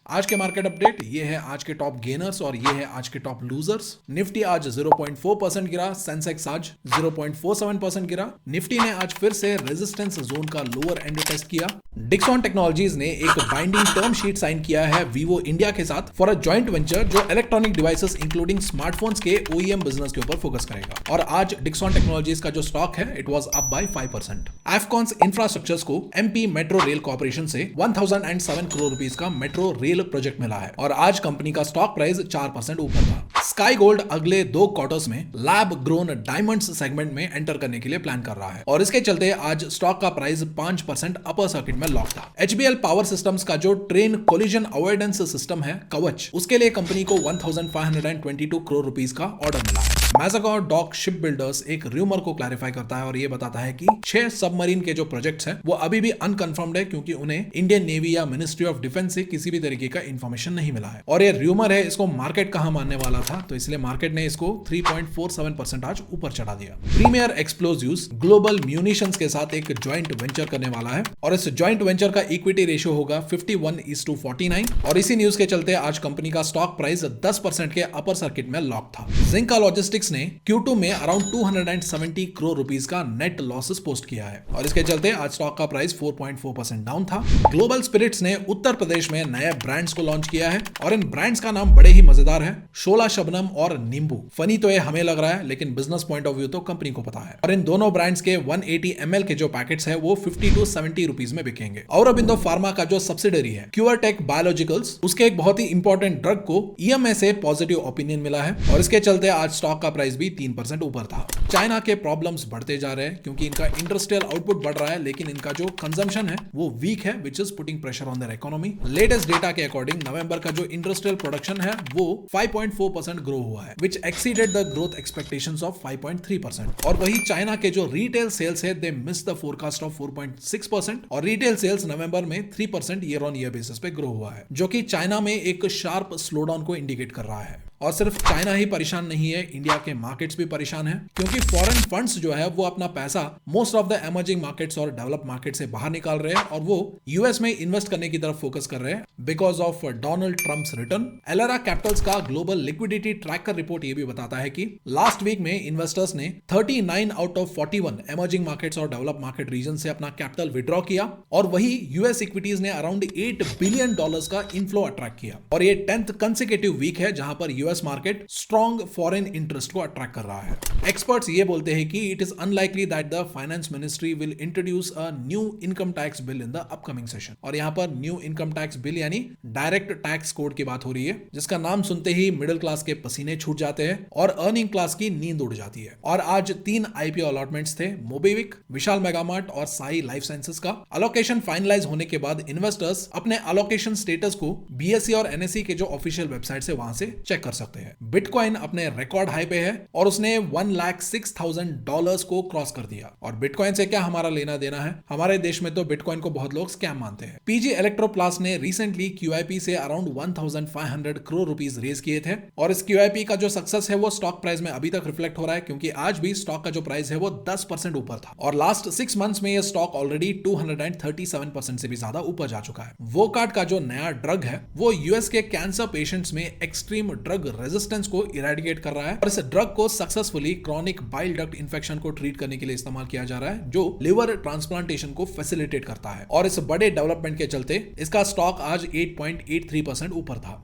आज के market update, ये है आज के टॉप गेनर्स और ये है आज के टॉप लूजर्स। निफ्टी आज 0.4% गिरा, सेंसेक्स आज 0.47% गिरा। निफ्टी ने आज फिर से रेजिस्टेंस जोन का लोअर एंड टेस्ट किया। डिक्सॉन टेक्नोलॉजीज ने एक बाइंडिंग टर्म शीट साइन किया है वीवो इंडिया के साथ फॉर अ जॉइंट वेंचर जो इलेक्ट्रॉनिक डिवाइसेस इंक्लूडिंग स्मार्टफोन्स के ओईएम बिजनेस के ऊपर फोकस करेगा। और आज डिक्सॉन टेक्नोलॉजीज का जो स्टॉक है it was up by 5%। Afcons infrastructures को एमपी मेट्रो रेल कॉर्पोरेशन से 1007 करोड़ रुपीस का मेट्रो रेल प्रोजेक्ट मिला है और आज कंपनी का स्टॉक प्राइस 4% ऊपर था। स्काई गोल्ड अगले 2 क्वार्टर्स में लैब ग्रोन डायमंड्स सेगमेंट में एंटर करने के लिए प्लान कर रहा है और इसके चलते आज स्टॉक का प्राइस 5% अपर सर्किट में लॉक था। एचबीएल पावर सिस्टम्स का जो ट्रेन कोलिजन अवॉइडेंस सिस्टम है कवच, उसके लिए कंपनी को 1522 करोड़ रुपीस का ऑर्डर मिला है। मैजागॉर डॉक शिप बिल्डर्स एक रूमर को क्लैरिफाई करता है और ये बताता है कि 6 सबमरीन के जो प्रोजेक्ट्स हैं वो अभी भी अनकंफर्म्ड है क्योंकि उन्हें इंडियन नेवी या मिनिस्ट्री ऑफ डिफेंस से किसी भी तरीके का इंफॉर्मेशन नहीं मिला है। और ये रूमर है, इसको मार्केट कहां मानने वाला था, तो इसलिए मार्केट ने इसको 3.47% आज ऊपर चढ़ा दिया। प्रीमियर एक्सप्लोजिव्स ग्लोबल म्यूनिशंस के साथ एक ज्वाइंट वेंचर करने वाला है और इस ज्वाइंट वेंचर का इक्विटी रेशियो होगा 51:49 और इसी न्यूज के चलते आज कंपनी का स्टॉक प्राइस 10% के अपर सर्किट में लॉक था। जिंका लॉजिस्टिक्स ने Q2 में अराउंड 270 करोड़ रुपीस का नेट लॉसेस पोस्ट किया है और इसके चलते आज स्टॉक का प्राइस 4.4% डाउन था। ग्लोबल स्पिरिट्स ने उत्तर प्रदेश में नए ब्रांड्स को लॉन्च किया है और इन ब्रांड्स का नाम बड़े ही मजेदार है, शोला शबनम और नींबू। फनी तो ये हमें लग रहा है लेकिन बिजनेस पॉइंट ऑफ व्यू तो कंपनी को पता है। और इन दोनों ब्रांड्स के 180 ml के जो पैकेट्स है वो 50 to 70 रुपीस में बिकेंगे। औरबिंदो फार्मा का जो सब्सिडरी है क्यूरटेक बायोलॉजिकल्स, उसके एक बहुत ही इंपॉर्टेंट ड्रग को ईएमए से पॉजिटिव ओपिनियन मिला है और इसके चलते आज स्टॉक का प्राइस भी 3% ऊपर था। चाइना के प्रॉब्लम्स बढ़ते जा रहे हैं क्योंकि इनका इंडस्ट्रियल आउटपुट बढ़ रहा है लेकिन इनका जो कंजम्पशन है वो वीक है which is putting pressure on their economy. Latest data के अकॉर्डिंग नवंबर का जो इंडस्ट्रियल प्रोडक्शन है वो 5.4% ग्रो हुआ है which exceeded the growth expectations of 5.3%। और वही चाइना के जो रिटेल सेल्स है they miss the forecast of 4.6% और रिटेल सेल्स नवंबर में 3% ईयर ऑन ईयर बेसिस पे ग्रो हुआ है जो कि चाइना में एक शार्प स्लोडाउन को इंडिकेट कर रहा है। और सिर्फ चाइना ही परेशान नहीं है, इंडिया के मार्केट्स भी परेशान हैं क्योंकि फॉरेन फंड्स जो है वो अपना पैसा most of the emerging markets और डेवलप मार्केट से बाहर निकाल रहे हैं और वो यूएस में इन्वेस्ट करने की तरफ फोकस कर रहे हैं because of Donald Trump's return. Elara Capital's का ग्लोबल लिक्विडिटी ट्रैकर रिपोर्ट ये भी बताता है कि लास्ट वीक में इन्वेस्टर्स ने 39 आउट ऑफ 41 इमर्जिंग मार्केट्स और डेवलप मार्केट रीजन से अपना कैपिटल विड्रॉ किया और वही यूएस इक्विटीज ने अराउंड $8 बिलियन का इनफ्लो अट्रैक्ट किया और ये 10th कंसेक्यूटिव वीक है जहां पर US market strong foreign interest को अट्रैक्ट कर रहा है। एक्सपर्ट्स ये बोलते हैं कि it is unlikely that the finance ministry will introduce a new income tax bill in the upcoming session. और यहां पर न्यू इनकम टैक्स बिल यानी डायरेक्ट टैक्स कोड की बात हो रही है जिसका नाम सुनते ही मिडिल क्लास के पसीने छूट जाते हैं और अर्निंग क्लास की नींद उड़ जाती है। और आज 3 आईपीओ अलॉटमेंट्स थे, मोबिविक, विशाल मेगामार्ट और साई लाइफ साइंसेस का। अलोकेशन फाइनलाइज होने के बाद इन्वेस्टर्स अपने अलोकेशन स्टेटस को बीएसई और एनएसई के जो ऑफिशियल वेबसाइट से वहां से चेक कर सकते हैं। बिटकॉइन अपने रिकॉर्ड हाई पे है और उसने $1,06,000 को क्रॉस कर दिया। और बिटकॉइन से क्या हमारा लेना देना है, हमारे देश में तो बिटकॉइन को बहुत लोग स्कैम मानते हैं। पीजी इलेक्ट्रोप्लास्ट ने रिसेंटली क्यूआईपी से अराउंड 1500 करोड़ रुपीस रेज किए थे और इस क्यूआईपी का जो सक्सेस है वो स्टॉक प्राइस में अभी तक रिफ्लेक्ट हो रहा है क्योंकि आज भी स्टॉक का जो प्राइस है वो 10% ऊपर था और लास्ट 6 मंथ्स में ये स्टॉक ऑलरेडी 237% से भी ज्यादा ऊपर जा चुका है। वोकार्ड का जो नया ड्रग है वो यूएस के कैंसर पेशेंट्स में एक्सट्रीम ड्रग रेजिस्टेंस को इरेडिकेट कर रहा है और इस ड्रग को successfully chronic bile duct infection को ट्रीट करने के लिए इस्तेमाल किया जा रहा है जो लिवर ट्रांसप्लांटेशन को फैसिलिटेट करता है और इस बड़े डेवलपमेंट के चलते इसका स्टॉक आज 8.83% ऊपर था।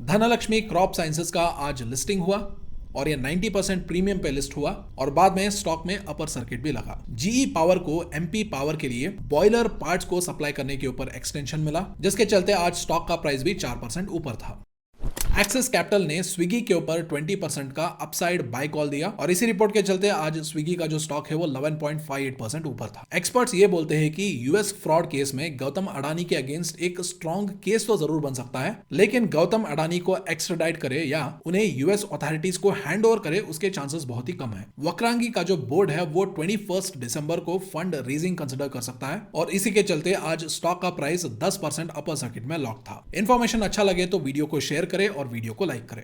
धनलक्ष्मी क्रॉप साइंसेस का आज लिस्टिंग हुआ और ये 90% प्रीमियम पे लिस्ट हुआ और बाद में स्टॉक में अपर सर्किट भी लगा। जीई पावर को एमपी पावर के लिए बॉयलर पार्ट्स को सप्लाई करने के ऊपर एक्सटेंशन मिला जिसके चलते आज स्टॉक का प्राइस भी 4% ऊपर था। एक्सिस कैपिटल ने स्विगी के ऊपर 20% का अपसाइड बाय कॉल दिया और इसी रिपोर्ट के चलते आज स्विगी का जो स्टॉक है वो 11.58% ऊपर था। एक्सपर्ट्स ये बोलते हैं कि यूएस फ्रॉड केस में गौतम अडानी के अगेंस्ट एक स्ट्रॉन्ग केस तो जरूर बन सकता है लेकिन गौतम अडानी को एक्स्ट्राडाइट करे या उन्हें यूएस अथॉरिटीज को हैंड ओवर करे उसके चांसेस बहुत ही कम है। वक्रांगी का जो बोर्ड है वो 21 दिसंबर को फंड रेजिंग कंसिडर कर सकता है और इसी के चलते आज स्टॉक का प्राइस 10% अपर सर्किट में लॉक था। इन्फॉर्मेशन अच्छा लगे तो वीडियो को शेयर करें और वीडियो को लाइक करें।